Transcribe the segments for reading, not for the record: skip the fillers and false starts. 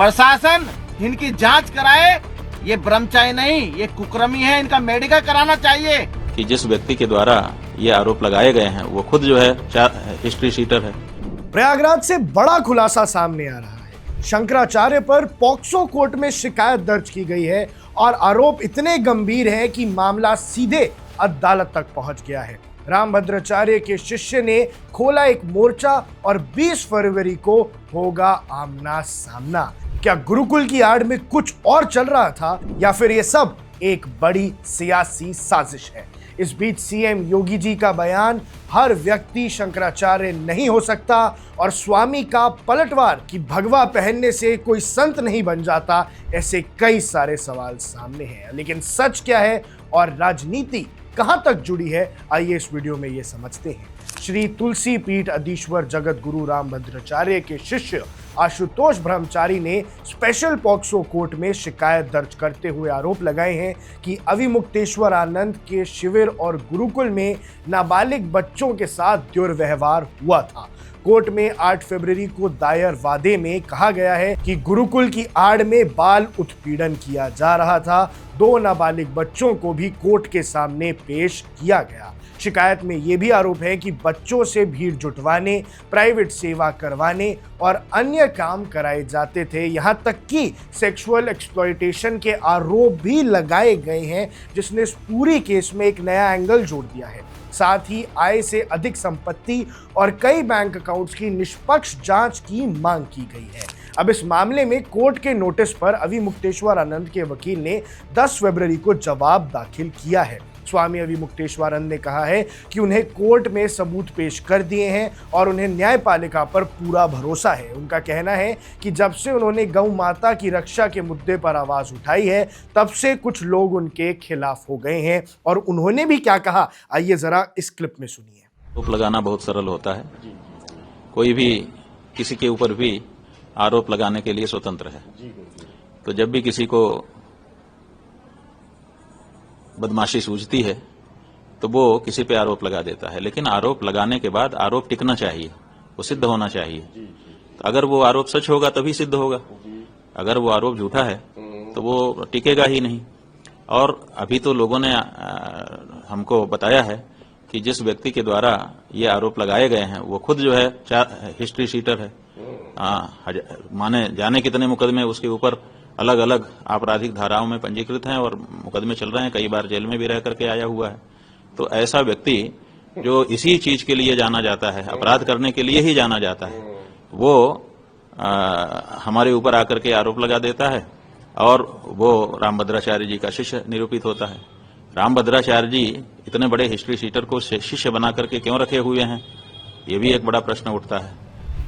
प्रशासन इनकी जांच कराए। ये ब्रह्मचारी नहीं, ये कुकर्मी है, इनका मेडिकल कराना चाहिए। कि जिस व्यक्ति के द्वारा ये आरोप लगाए गए हैं वो खुद जो है हिस्ट्री शीटर है। प्रयागराज से बड़ा खुलासा सामने आ रहा है। शंकराचार्य पर पॉक्सो कोर्ट में शिकायत दर्ज की गई है और आरोप इतने गंभीर हैं कि मामला सीधे अदालत तक पहुंच गया है। रामभद्राचार्य के शिष्य ने खोला एक मोर्चा और 20 फरवरी को होगा आमना सामना। क्या गुरुकुल की आड़ में कुछ और चल रहा था या फिर ये सब एक बड़ी सियासी साजिश है? इस बीच सीएम योगी जी का बयान, हर व्यक्ति शंकराचार्य नहीं हो सकता, और स्वामी का पलटवार कि भगवा पहनने से कोई संत नहीं बन जाता, ऐसे कई सारे सवाल सामने हैं। लेकिन सच क्या है और राजनीति कहां तक जुड़ी है, आइए इस वीडियो में ये समझते हैं। श्री तुलसी पीठ अधीश्वर जगत गुरु रामभद्राचार्य के शिष्य आशुतोष ब्रह्मचारी ने स्पेशल पॉक्सो कोर्ट में शिकायत दर्ज करते हुए आरोप लगाए हैं कि अविमुक्तेश्वर आनंद के शिविर और गुरुकुल में नाबालिग बच्चों के साथ दुर्व्यवहार हुआ था। कोर्ट में 8 फरवरी को दायर वादे में कहा गया है कि गुरुकुल की आड़ में बाल उत्पीड़न किया जा रहा था। 2 नाबालिग बच्चों को भी कोर्ट के सामने पेश किया गया। शिकायत में यह भी आरोप है कि बच्चों से भीड़ जुटवाने, प्राइवेट सेवा करवाने और अन्य काम कराए जाते थे। यहां तक कि सेक्सुअल एक्सप्लॉयटेशन के आरोप भी लगाए गए हैं, जिसने इस पूरी केस में एक नया एंगल जोड़ दिया है। साथ ही आय से अधिक संपत्ति और कई बैंक अकाउंट्स की निष्पक्ष जांच की मांग की गई है। अब इस मामले में कोर्ट के नोटिस पर अविमुक्तेश्वर आनंद के वकील ने 10 फरवरी को जवाब दाखिल किया है। स्वामी अविमुक्तेश्वरानंद ने कहा है कि उन्हें कोर्ट में सबूत पेश कर दिए हैं और उन्हें न्यायपालिका पर पूरा भरोसा है। उनका कहना है कि जब से उन्होंने गौ माता की रक्षा के मुद्दे पर आवाज उठाई है, तब से कुछ लोग उनके खिलाफ हो गए हैं। और उन्होंने भी क्या कहा, आइए जरा इस क्लिप में सुनिए। आरोप लगाना बहुत सरल होता है। कोई भी किसी के ऊपर भी आरोप लगाने के लिए स्वतंत्र है। तो जब भी किसी को बदमाशी सूझती है तो वो किसी पे आरोप लगा देता है, लेकिन आरोप लगाने के बाद आरोप टिकना चाहिए, वो सिद्ध होना चाहिए। तो अगर वो आरोप सच होगा तभी सिद्ध होगा, अगर वो आरोप झूठा है तो वो टिकेगा ही नहीं। और अभी तो लोगों ने हमको बताया है कि जिस व्यक्ति के द्वारा ये आरोप लगाए गए हैं वो खुद जो है हिस्ट्री शीटर है। माने जाने कितने मुकदमे उसके ऊपर अलग अलग आपराधिक धाराओं में पंजीकृत हैं और मुकदमे चल रहे हैं, कई बार जेल में भी रह करके आया हुआ है। तो ऐसा व्यक्ति जो इसी चीज के लिए जाना जाता है, अपराध करने के लिए ही जाना जाता है, वो हमारे ऊपर आकर के आरोप लगा देता है और वो रामभद्राचार्य जी का शिष्य निरूपित होता है। रामभद्राचार्य जी इतने बड़े हिस्ट्री शीटर को शिष्य बना करके क्यों रखे हुए हैं, ये भी एक बड़ा प्रश्न उठता है।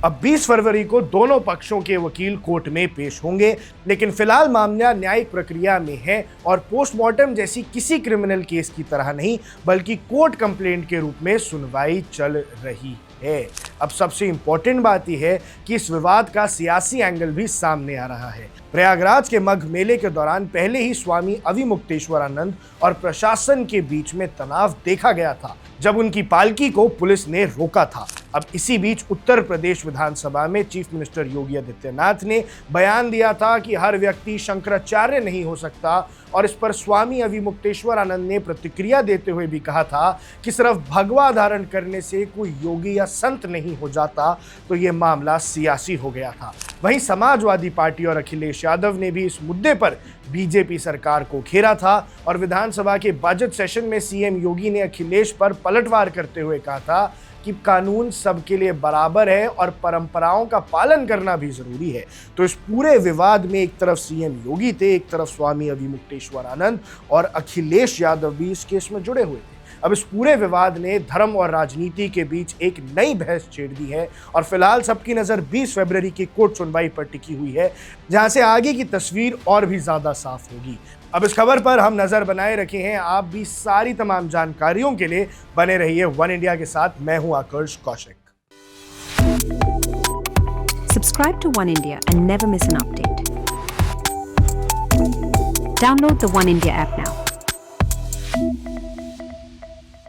अब 20 फरवरी को दोनों पक्षों के वकील कोर्ट में पेश होंगे, लेकिन फिलहाल मामला न्यायिक प्रक्रिया में है और पोस्टमार्टम जैसी किसी क्रिमिनल केस की तरह नहीं, बल्कि कोर्ट कंप्लेंट के रूप में सुनवाई चल रही है। अब सबसे इंपॉर्टेंट बात यह है कि इस विवाद का सियासी एंगल भी सामने आ रहा है। प्रयागराज के मघ मेले के दौरान पहले ही स्वामी अविमुक्तेश्वरानंद और प्रशासन के बीच में तनाव देखा गया था, जब उनकी पालकी को पुलिस ने रोका था। अब इसी बीच उत्तर प्रदेश विधानसभा में चीफ मिनिस्टर योगी आदित्यनाथ ने बयान दिया था कि हर व्यक्ति शंकराचार्य नहीं हो सकता, और इस पर स्वामी अविमुक्तेश्वरानंद ने प्रतिक्रिया देते हुए भी कहा था कि सिर्फ भगवा धारण करने से कोई योगी या संत नहीं हो जाता, तो ये मामला सियासी हो गया था। वहीं समाजवादी पार्टी और अखिलेश यादव ने भी इस मुद्दे पर बीजेपी सरकार को घेरा था और विधानसभा के बजट सेशन में सीएम योगी ने अखिलेश पर पलटवार करते हुए कहा था कि कानून सबके लिए बराबर है और परंपराओं का पालन करना भी जरूरी है। तो इस पूरे विवाद में एक तरफ सीएम योगी थे, एक तरफ स्वामी अविमुक्तेश्वरानंद और अखिलेश यादव भी इस केस में जुड़े हुए थे। अब इस पूरे विवाद ने धर्म और राजनीति के बीच एक नई बहस छेड़ दी है और फिलहाल सबकी नजर 20 फरवरी की कोर्ट सुनवाई पर टिकी हुई है, जहां से आगे की तस्वीर और भी ज्यादा साफ होगी। अब इस खबर पर हम नजर बनाए रखे हैं, आप भी सारी तमाम जानकारियों के लिए बने रहिए वन इंडिया के साथ। मैं हूं आकर्ष Kaushik. Subscribe to One India and never miss an update. Download the One India app now.